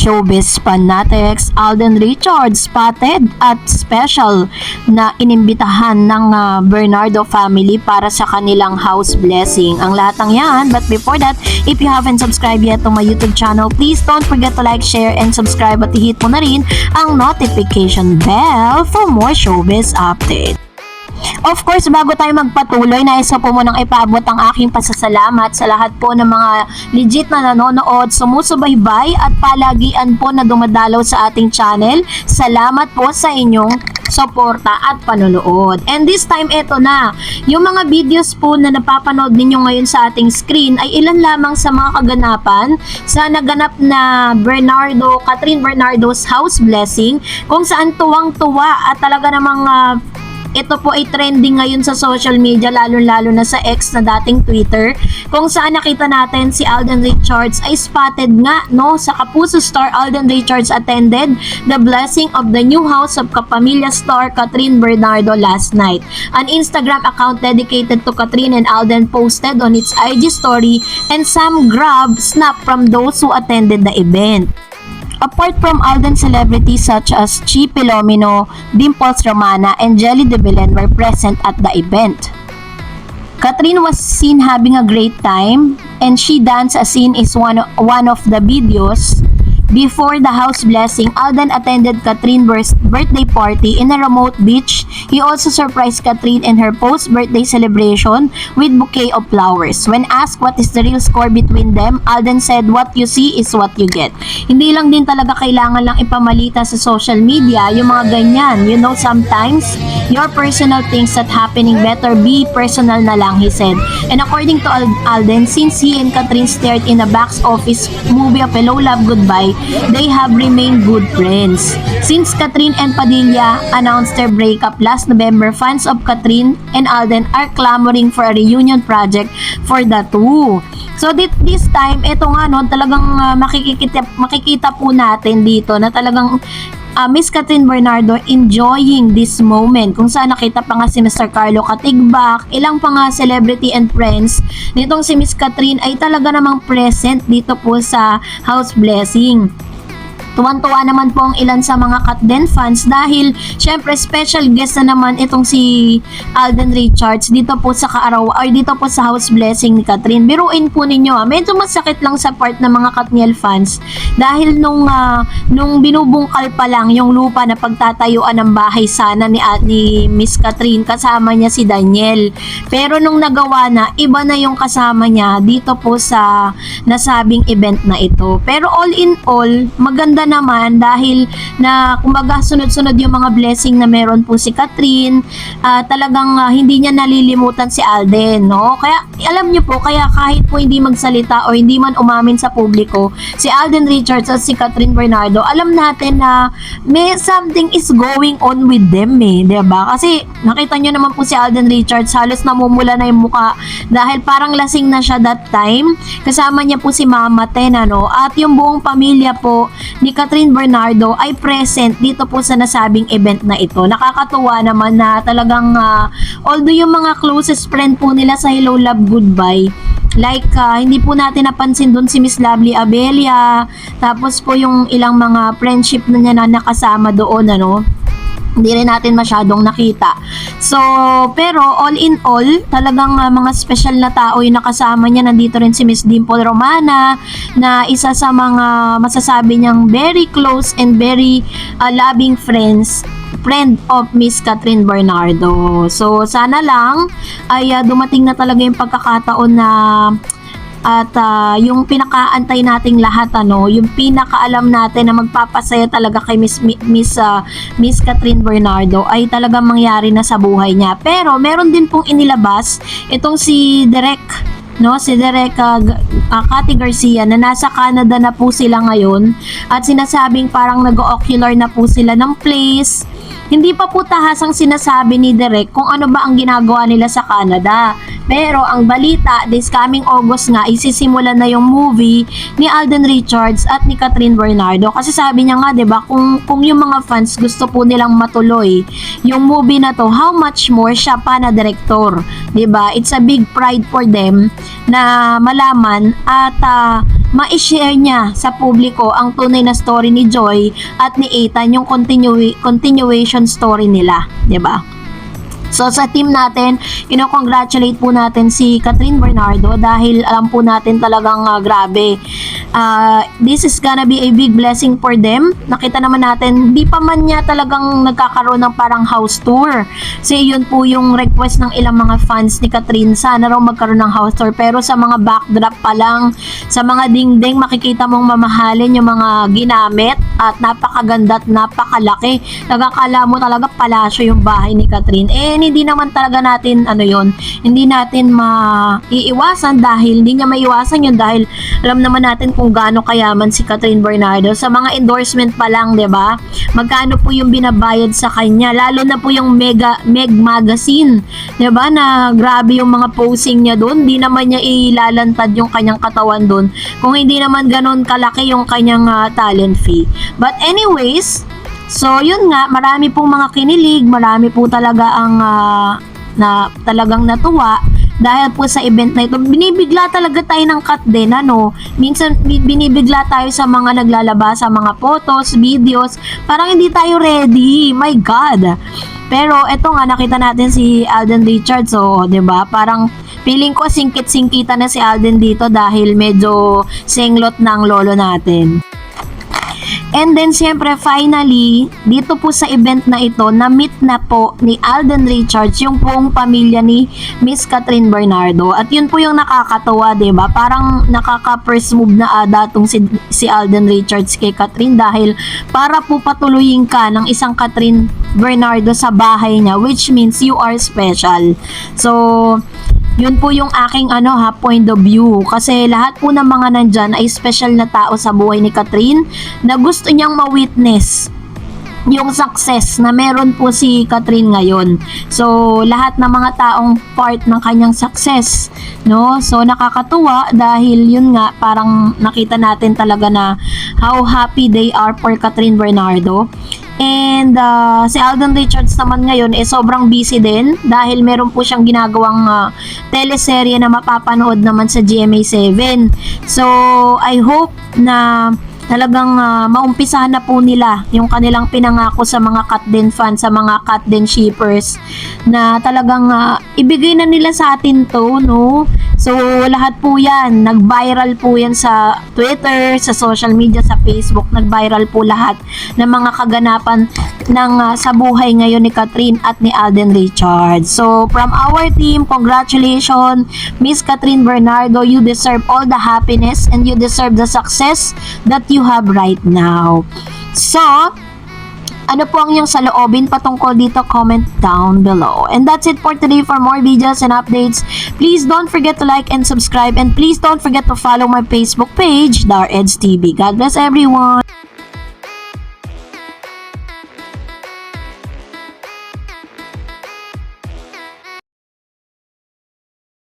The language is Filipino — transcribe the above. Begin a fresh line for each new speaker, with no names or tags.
showbiz fanatics, Alden Richards spotted at special na inimbitahan ng Bernardo family para sa kanilang house blessing. Ang lahat ng yan, but before that, if you haven't subscribed yet to my YouTube channel, please don't forget to like, share, and subscribe at i-hit mo na rin ang notification bell for more showbiz update. Of course, bago tayo magpatuloy, nais ko po munang ipaabot ang aking pasasalamat sa lahat po ng mga legit na nanonood, sumusubaybay at palagian po na dumadalaw sa ating channel. Salamat po sa inyong suporta at panonood. And this time, eto na. Yung mga videos po na napapanood ninyo ngayon sa ating screen ay ilan lamang sa mga kaganapan sa naganap na Catherine Bernardo's house blessing, kung saan tuwang-tuwa at talaga namang ito po ay trending ngayon sa social media, lalo-lalo na sa X na dating Twitter, kung saan nakita natin si Alden Richards ay spotted nga, no? Sa Kapuso star, Alden Richards attended the blessing of the new house of Kapamilya star Catherine Bernardo last night. An Instagram account dedicated to Catherine and Alden posted on its IG story and some snap from those who attended the event. Apart from Alden, celebrities such as Chi Pilomino, Dimples Romana, and Jelly de Belen were present at the event. Catherine was seen having a great time, and she danced as seen is one of the videos. Before the house blessing, Alden attended Catherine's birthday party in a remote beach. He also surprised Catherine in her post-birthday celebration with bouquet of flowers. When asked what is the real score between them, Alden said, "What you see is what you get." Hindi lang din talaga kailangan lang ipamalita sa social media yung mga ganyan. You know, sometimes your personal things that happening better be personal na lang, he said. And according to Alden, since he and Catherine starred in a box office movie of Hello Love Goodbye, they have remained good friends. Since Catherine and Padilla announced their breakup last November, fans of Catherine and Alden are clamoring for a reunion project for the two. So this time, eto nga no, talagang makikita po natin dito na talagang Miss Catherine Bernardo enjoying this moment, kung saan nakita pa nga si Mr. Carlo Katigbak, ilang pa nga celebrity and friends nitong si Miss Catherine ay talaga namang present dito po sa house blessing. Tuwan-tuwa naman po ang ilan sa mga Katden fans dahil syempre special guest na naman itong si Alden Richards dito po sa dito po sa house blessing ni Catherine. Biruin po ninyo, medyo masakit lang sa part ng mga Katniel fans dahil nung binubungkal pa lang yung lupa na pagtatayuan ng bahay sana ni Miss Catherine, kasama niya si Daniel. Pero nung nagawa na, iba na yung kasama niya dito po sa nasabing event na ito. Pero all in all, maganda naman dahil na kumbaga sunod-sunod yung mga blessing na meron po si Catherine, talagang hindi niya nalilimutan si Alden, no? Kaya alam niyo po, kaya kahit po hindi magsalita o hindi man umamin sa publiko si Alden Richards at si Catherine Bernardo, alam natin na may something is going on with them, diba? Kasi nakita niyo naman po si Alden Richards, halos namumula na yung muka dahil parang lasing na siya that time. Kasama niya po si Mama Ten, no? At yung buong pamilya po ni Catherine Bernardo ay present dito po sa nasabing event na ito. Nakakatuwa naman na talagang although yung mga closest friend po nila sa Hello Love Goodbye, like hindi po natin napansin doon si Miss Lovely Abelia, tapos po yung ilang mga friendship na niya na nakasama doon, ano, hindi rin natin masyadong nakita. So, pero all in all, talagang mga special na tao yung nakasama niya. Nandito rin si Miss Dimple Romana na isa sa mga masasabi niyang very close and very loving friend of Miss Catherine Bernardo. So, sana lang ay dumating na talaga yung pagkakataon na at yung pinakaantay nating lahat, yung pinakaalam natin na magpapasaya talaga kay Miss Catherine Bernardo ay talagang mangyari na sa buhay niya. Pero meron din pong inilabas itong si Derek, si Derek Cathy Garcia, na nasa Canada na po sila ngayon at sinasabing parang nag-ocular na po sila ng place. Hindi pa po tahasang sinasabi ni Derek kung ano ba ang ginagawa nila sa Canada. Pero ang balita, this coming August nga, isisimulan na yung movie ni Alden Richards at ni Catherine Bernardo. Kasi sabi niya nga, diba, kung yung mga fans gusto po nilang matuloy yung movie na to, how much more siya pa na director. Diba? It's a big pride for them na malaman at ma-share niya sa publiko ang tunay na story ni Joy at ni Ethan, yung continuation story nila, 'di ba? So sa team natin, congratulate po natin si Catherine Bernardo dahil alam po natin talagang grabe. This is gonna be a big blessing for them. Nakita naman natin, di pa man niya talagang nagkakaroon ng parang house tour. Kasi yun po yung request ng ilang mga fans ni Catherine, sana raw magkaroon ng house tour. Pero sa mga backdrop pa lang, sa mga dingding, makikita mong mamahalin yung mga ginamit at napakaganda at napakalaki. Nagakala mo talaga palasyo yung bahay ni Catherine. Hindi naman talaga natin hindi natin maiiwasan dahil hindi niya maiiwasan yun dahil alam naman natin kung gaano kayaman si Catherine Bernardo. Sa mga endorsement pa lang, 'di ba? Magkano po yung binabayad sa kanya, lalo na po yung Meg magazine, 'di ba? Na grabe yung mga posing niya doon, hindi naman niya ilalantad yung kanyang katawan doon kung hindi naman ganoon kalaki yung kanyang talent fee. But anyways, so yun nga, marami pong mga kinilig, marami po talaga ang na talagang natuwa dahil po sa event na ito. Binibigla talaga tayo ng cut din, minsan binibigla tayo sa mga naglalabas sa mga photos, videos, parang hindi tayo ready, my God. Pero eto nga, nakita natin si Alden Richards, so 'di ba? Parang feeling ko singkit-singkita na si Alden dito dahil medyo senglot ng lolo natin. And then, siyempre, finally, dito po sa event na ito, na-meet na po ni Alden Richards yung buong pamilya ni Miss Catherine Bernardo. At yun po yung nakakatawa, diba? Parang nakaka-first move na datong si Alden Richards kay Catherine dahil para po patuloyin ka ng isang Catherine Bernardo sa bahay niya, which means you are special. So, yun po yung aking point of view, kasi lahat po ng mga nandyan ay special na tao sa buhay ni Catherine na gusto niyang ma-witness yung success na meron po si Catherine ngayon. So lahat ng mga taong part ng kanyang success, so nakakatuwa dahil yun nga, parang nakita natin talaga na how happy they are for Catherine Bernardo. And si Alden Richards naman ngayon sobrang busy din dahil meron po siyang ginagawang teleserye na mapapanood naman sa GMA7. So I hope na talagang maumpisahan na po nila yung kanilang pinangako sa mga Katden fans, sa mga Katden shippers, na talagang ibigay na nila sa atin to, So lahat po yan, nag-viral po yan sa Twitter, sa social media, sa Facebook, nag-viral po lahat ng mga kaganapan ng sa buhay ngayon ni Catherine at ni Alden Richards. So from our team, congratulations Miss Catherine Bernardo, you deserve all the happiness and you deserve the success that you have right now. So ano po ang iyong saloobin patungkol dito? Comment down below. And that's it for today. For more videos and updates, please don't forget to like and subscribe, and please don't forget to follow my Facebook page, Dar Eds TV. God bless everyone.